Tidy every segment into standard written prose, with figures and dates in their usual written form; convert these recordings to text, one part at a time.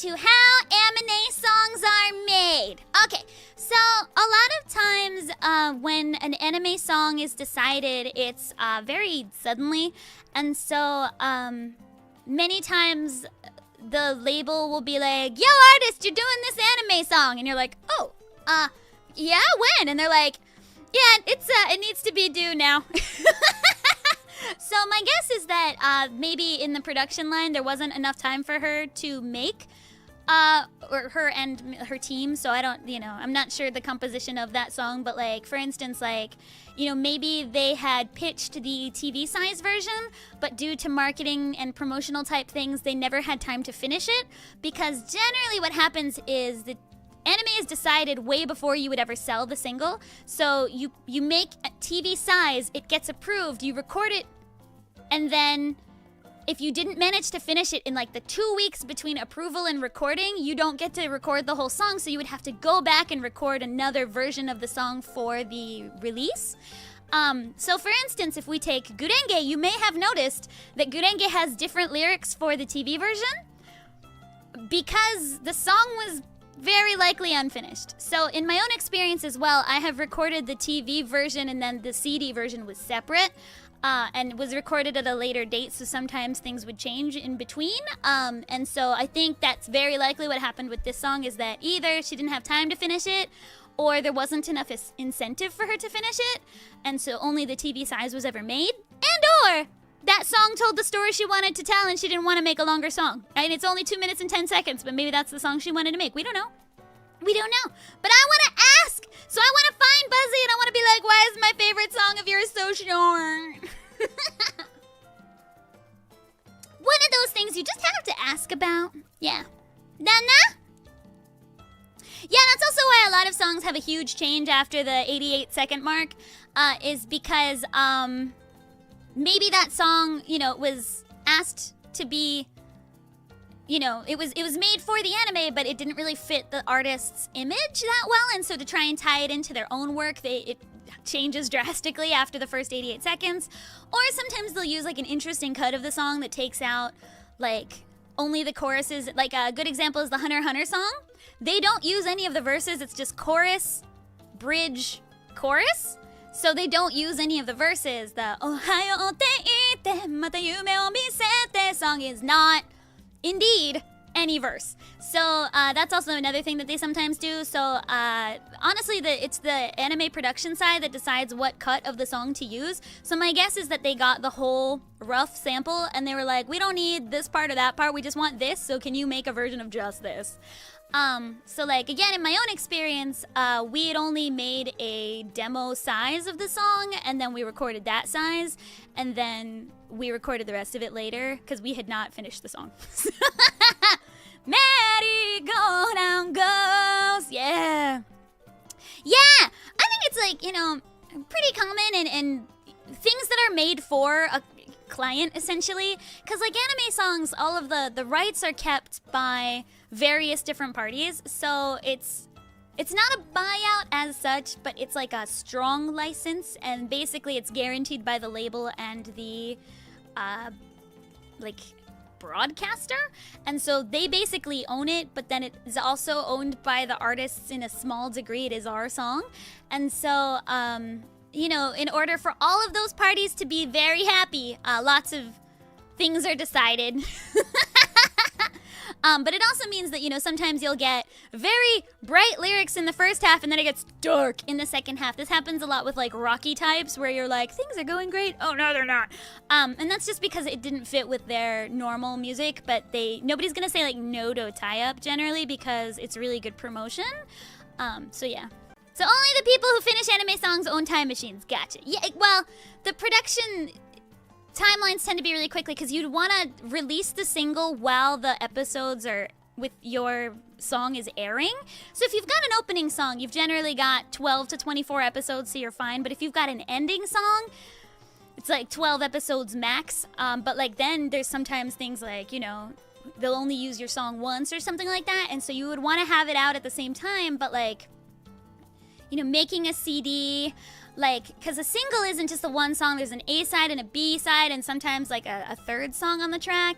into how anime songs are made. Okay, so a lot of times when an anime song is decided, it's very suddenly. And so many times the label will be like, yo, artist, you're doing this anime song. And you're like, oh, yeah, when? And they're like, yeah, it needs to be due now. So my guess is that maybe in the production line there wasn't enough time for her to make, or her and her team. So I don't, I'm not sure the composition of that song. But like, for instance, like, maybe they had pitched the TV size version, but due to marketing and promotional type things, they never had time to finish it. Because generally what happens is the anime is decided way before you would ever sell the single. So you make a TV size, it gets approved, you record it, and then if you didn't manage to finish it in like the 2 weeks between approval and recording, you don't get to record the whole song, so you would have to go back and record another version of the song for the release. So for instance, if we take Gurenge, you may have noticed that Gurenge has different lyrics for the TV version because the song was very likely unfinished. So in my own experience as well, I have recorded the TV version and then the CD version was separate. And was recorded at a later date, so sometimes things would change in between. And so I think that's very likely what happened with this song, is that either she didn't have time to finish it, or there wasn't enough incentive for her to finish it, and so only the TV size was ever made, and or that song told the story she wanted to tell and she didn't want to make a longer song. And it's only 2 minutes and 10 seconds, but maybe that's the song she wanted to make. We don't know. We don't know. But I want to ask. So I want to find Buzzy and I want to be like, why is my favorite song of yours so short? One of those things you just have to ask about. Yeah. Nana? Yeah, that's also why a lot of songs have a huge change after the 88-second mark, is because maybe that song, was asked to be, it was made for the anime, but it didn't really fit the artist's image that well, and so to try and tie it into their own work, it changes drastically after the first 88 seconds. Or sometimes they'll use like an interesting cut of the song that takes out like only the choruses. Like a good example is the Hunter x Hunter song. They don't use any of the verses, it's just chorus, bridge, chorus. So they don't use any of the verses. The Ohayo te ite mata yume o misete song is not indeed any verse. So that's also another thing that they sometimes do. So honestly, it's the anime production side that decides what cut of the song to use. So my guess is that they got the whole rough sample and they were like, we don't need this part or that part, we just want this, so can you make a version of just this? So like, again, in my own experience, we had only made a demo size of the song, and then we recorded that size, and then we recorded the rest of it later, because we had not finished the song. Merry go down goes, yeah. Yeah, I think it's like, pretty common and things that are made for a client, essentially, because like anime songs, all of the rights are kept by various different parties, so it's not a buyout as such, but it's like a strong license, and basically it's guaranteed by the label and the broadcaster, and so they basically own it, but then it is also owned by the artists in a small degree. It is our song, and so in order for all of those parties to be very happy, lots of things are decided. But it also means that, sometimes you'll get very bright lyrics in the first half and then it gets dark in the second half. This happens a lot with like Rocky types where you're like, things are going great. Oh, no, they're not. And that's just because it didn't fit with their normal music, but nobody's going to say like no to a tie-up generally because it's really good promotion. So yeah. So only the people who finish anime songs own time machines. Gotcha. Yeah, well, the production timelines tend to be really quickly because you'd want to release the single while the episodes are with your song is airing. So if you've got an opening song, you've generally got 12 to 24 episodes, so you're fine. But if you've got an ending song, it's like 12 episodes max. But like then there's sometimes things like, they'll only use your song once or something like that. And so you would want to have it out at the same time, but like, making a CD, because a single isn't just the one song. There's an A side and a B side, and sometimes like a third song on the track.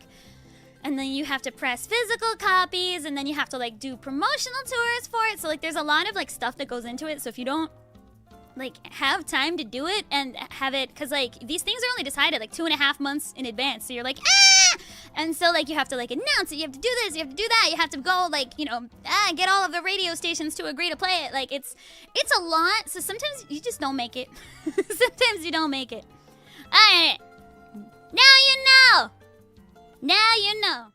and then you have to press physical copies, and then you have to like do promotional tours for it. So like there's a lot of like stuff that goes into it. So if you don't like have time to do it and have it, because like these things are only decided like 2.5 months in advance, so you're like and so like you have to like announce it, you have to do this, you have to do that, you have to go like, you know, get all of the radio stations to agree to play it. Like it's a lot, so sometimes you just don't make it. Sometimes you don't make it. All right, now you know.